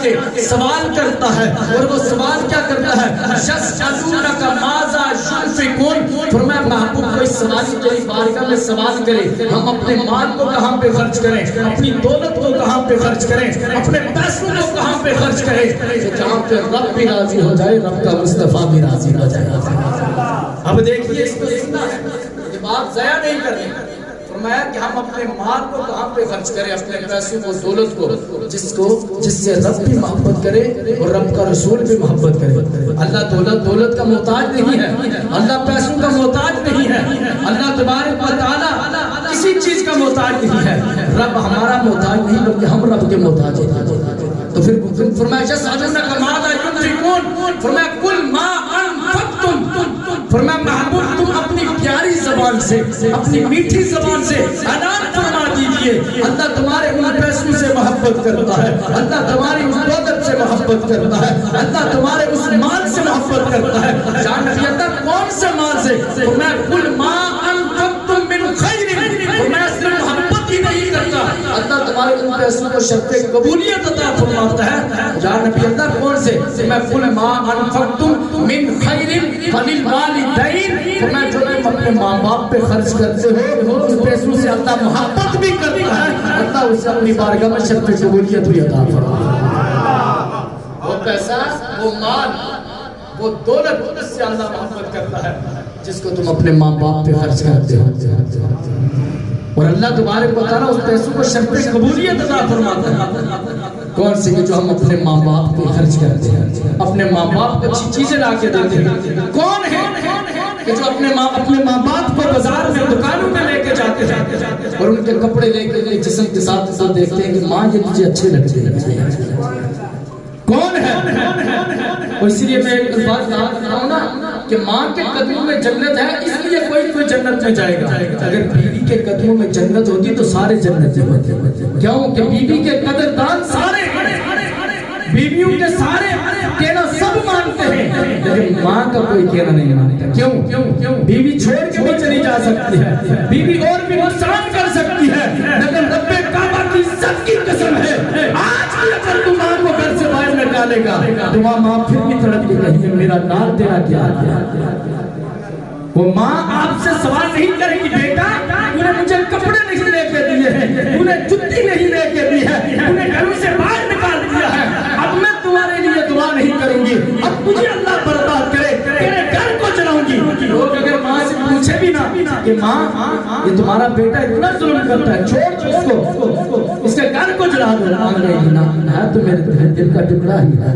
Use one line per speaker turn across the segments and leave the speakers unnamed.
آگے سوال کرتا ہے، اور وہ سوال کیا کرتا ہے؟ یسألونک ماذا ينفقون، فرمایا محبوب کوئی سوالی تیری بارگاہ میں سوال کرے ہم اپنے مال کو کہاں پہ خرچ کریں، اپنی دولت کو کہاں پہ خرچ کریں، اپنے پیسوں کو کہاں پہ خرچ کریں کہ جہاں پہ رب بھی راضی ہو جائے، رب کا مصطفیٰ بھی راضی ہو جائے۔ اب دیکھیے اس کو سننا ہے، یہ بات ضائع نہیں کرنی۔ فرمایا کہ ہم اپنے مال کو کہاں پہ خرچ کریں، اپنے پیسوں کو، دولت کو، جس سے رب بھی محبت کرے اور رب کا رسول بھی محبت کرے۔ اللہ دولت کا محتاج نہیں ہے، اللہ پیسوں کا محتاج نہیں ہے، اللہ تبارک و تعالی کسی چیز کا محتاج نہیں ہے، رب ہمارا محتاج نہیں بلکہ ہم رب کے محتاج ہیں۔ تو پھر فرمایا یسألونک ماذا ينفقون، فرمایا قل ما انفقتم، فرمایا محبوب تم اپنی پیاری زبان سے، اپنی میٹھی زبان سے اعلان فرما دیجئے اللہ تمہارے ان پیسوں سے محبت کرتا ہے، اللہ تمہاری اس دولت سے محبت کرتا ہے، اللہ تمہارے اس مال سے محبت کرتا ہے۔ جان رکھیے اللہ کون سے مال سے؟ فرمایا قل ما انفقتم من خیر، فرمایا صرف محبت ہی نہیں کرتا، اللہ تمہارے ان پیسوں کو شرط قبولیت عطا فرماتا ہے۔ جان نبی اللہ کون سے؟ میں قل ما انفقتم من خیر فللوالدین، فرمایا جو تم اپنے ماں باپ پہ خرچ کرتے ہو اس پیسوں سے اللہ محبت بھی کرتا ہے، اللہ اسے اپنی بارگاہ میں شرط قبولیت بھی عطا فرماتا۔ وہ پیسہ، وہ مال، وہ دولت، اس سے اللہ محبت کرتا ہے جس کو تم اپنے ماں باپ پہ خرچ کرتے ہو، اور اللہ تبارک و تعالیٰ اس پیسوں کو شرط قبولیت عطا فرماتا ہے۔ کون سے کہ جو ہم اپنے ماں باپ پہ خرچ کرتے ہیں، اپنے ماں باپ کو اچھی چیزیں لا کے دیتے ہیں۔ کون ہے کہ جو اپنے ماں باپ کو بازار میں، دکانوں میں لے کے جاتے ہیں اور ان کے کپڑے لے کے جسم کے ساتھ دیکھتے ہیں کہ ماں یہ تجھے اچھے لگتے ہیں؟ کون ہے؟ اور اس لیے میں ایک بات کہا ہوں نا کہ ماں کے قدموں میں جنت ہے، اس لیے کوئی جنت میں جائے گا۔ اگر بیوی کے قدموں میں جنت ہوتی تو سارے جنت میں ہوتے۔ کیوں کہ بیوی کے قدردان سارے، بیویوں کے سارے کہنا سب مانتے ہیں، لیکن ماں کا کوئی کہنا نہیں مانتا۔ کیوں؟ بیوی چھوڑ کے بھی چلی جا سکتی ہے، بیوی اور بھی نقصان کر سکتی ہے، لیکن رب کعبہ کی عزت کی قسم ہے آج بھی اگر تو ماں کو گھر سے باہر نکالے گا تو ماں پھر بھی تڑپ کے کہیں گے میرا نام تیرا کیا ہے۔ وہ ماں آپ سے سوال نہیں کرے گی بیٹا تو نے مجھے کپڑے نہیں لے کے دیے ہیں، تو نے جُتی نہیں لے کے دی ہے، تو نے گھروں سے باہر نکال دیا ہے، اب میں تمہارے لیے دعا نہیں کروں گی، اب تجھے اللہ برباد کرے، تیرے گھر کو جلاؤں گی۔ لوگ اگر ماں سے پوچھے بھی نا کہ ماں یہ تمہارا بیٹا اتنا ظلم کرتا ہے، چھوڑ اس کو، اس کے گھر کو جلا دو، ماں کہے گی نا تو میرے دل کا ٹکڑا ہی ہے،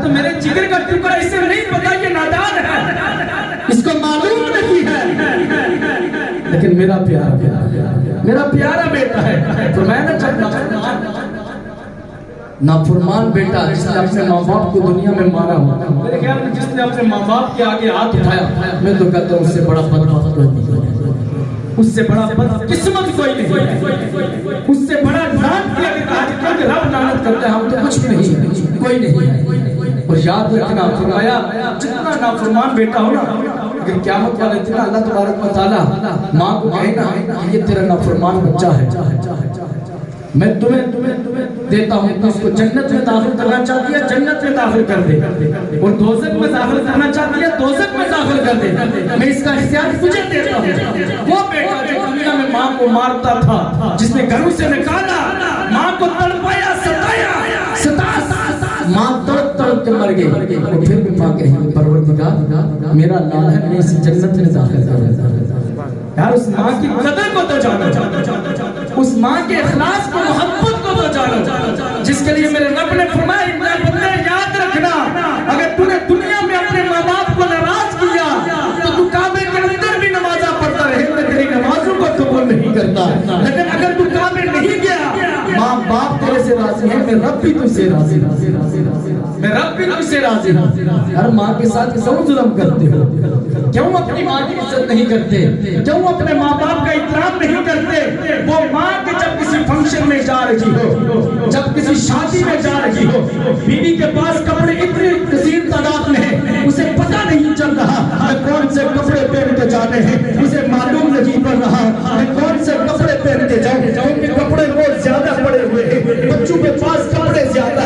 تو میرے جگر کا ٹکڑا، اسے نہیں پتا یہ نادان ہے، اس کو معلوم نہیں ہے، لیکن میرا پیارا بیٹا ہے۔ تو میں نے جب نافرمان بیٹا جس نے اپنے ماں باپ کو دنیا میں مارا ہو، میرے خیال میں جس نے اپنے ماں باپ کے آگے ہاتھ اٹھایا، میں تو کہتا ہوں اس سے بڑا بدبخت کوئی نہیں، اس سے بڑا بدقسمت کوئی نہیں، اس سے بڑا لعنت کیا کہ رب لعنت کرتا ہے، ہم تو کچھ بھی نہیں، کوئی نہیں۔ اور یاد رکھنا فرمایا جتنا نافرمان بیٹا ہو نا، اگر قیامت والے دن اللہ تبارک و تعالیٰ ماں کو کہے نا کہ یہ تیرا نافرمان بچہ ہے، میں تمہیں دیتا ہوں کہ اس کو جنت میں داخل کرنا چاہتی ہے جنت میں داخل کر دے، اور دوزخ میں داخل کرنا چاہتی ہے دوزخ میں داخل کر دے، میں اس کا اختیار تجھے دیتا ہوں۔ وہ بیٹا جو دنیا میں ماں کو مارتا تھا، جس نے گھروں سے نکالا، ماں کو تڑپایا، ستایا، ماں تڑپ تڑپ کے مر گئی، وہ پھر بھی ماں کہیں پروردگار میرا لال ہے، میں اسے جنت میں داخل کر دیتا ہوں۔ یار اس ماں کی قدر کو تو جانو، اس ماں کے اخلاص کو، محبت کو تو جانو، جس کے لیے میرے رب نے فرمایا میرے بندے یاد رکھنا اگر تو نے دنیا میں اپنے ماں باپ کو ناراض کیا تو تو کعبے کے اندر بھی نمازاں پڑھتا رہے، میں تیری نمازوں کو قبول نہیں کرتا، لیکن اگر تو کعبے نہیں گیا، ماں باپ تیرے سے راضی ہیں، میں رب بھی تجھ سے راضی، میں رب بھی تجھ سے راضی ہوں۔ ہر ماں کے ساتھ کیوں ظلم کرتے ہو؟ کیوں اپنی ماں کی عزت نہیں کرتے؟ کیوں اپنے ماں باپ کا احترام نہیں کرتے؟ وہ ماں کے جب کسی فنکشن میں جا رہی ہو، جب کسی شادی میں جا رہی ہو، بیوی کے پاس کپڑے اتنے کثیر تعداد میں ہیں، اسے پتہ نہیں چل رہا میں کون سے کپڑے پہن کے جانے ہیں، اسے معلوم نہیں پڑ رہا میں کون سے کپڑے پہن کے جاؤں، کیونکہ کپڑے بہت زیادہ پڑے ہوئے ہیں، بچوں کے پاس کپڑے زیادہ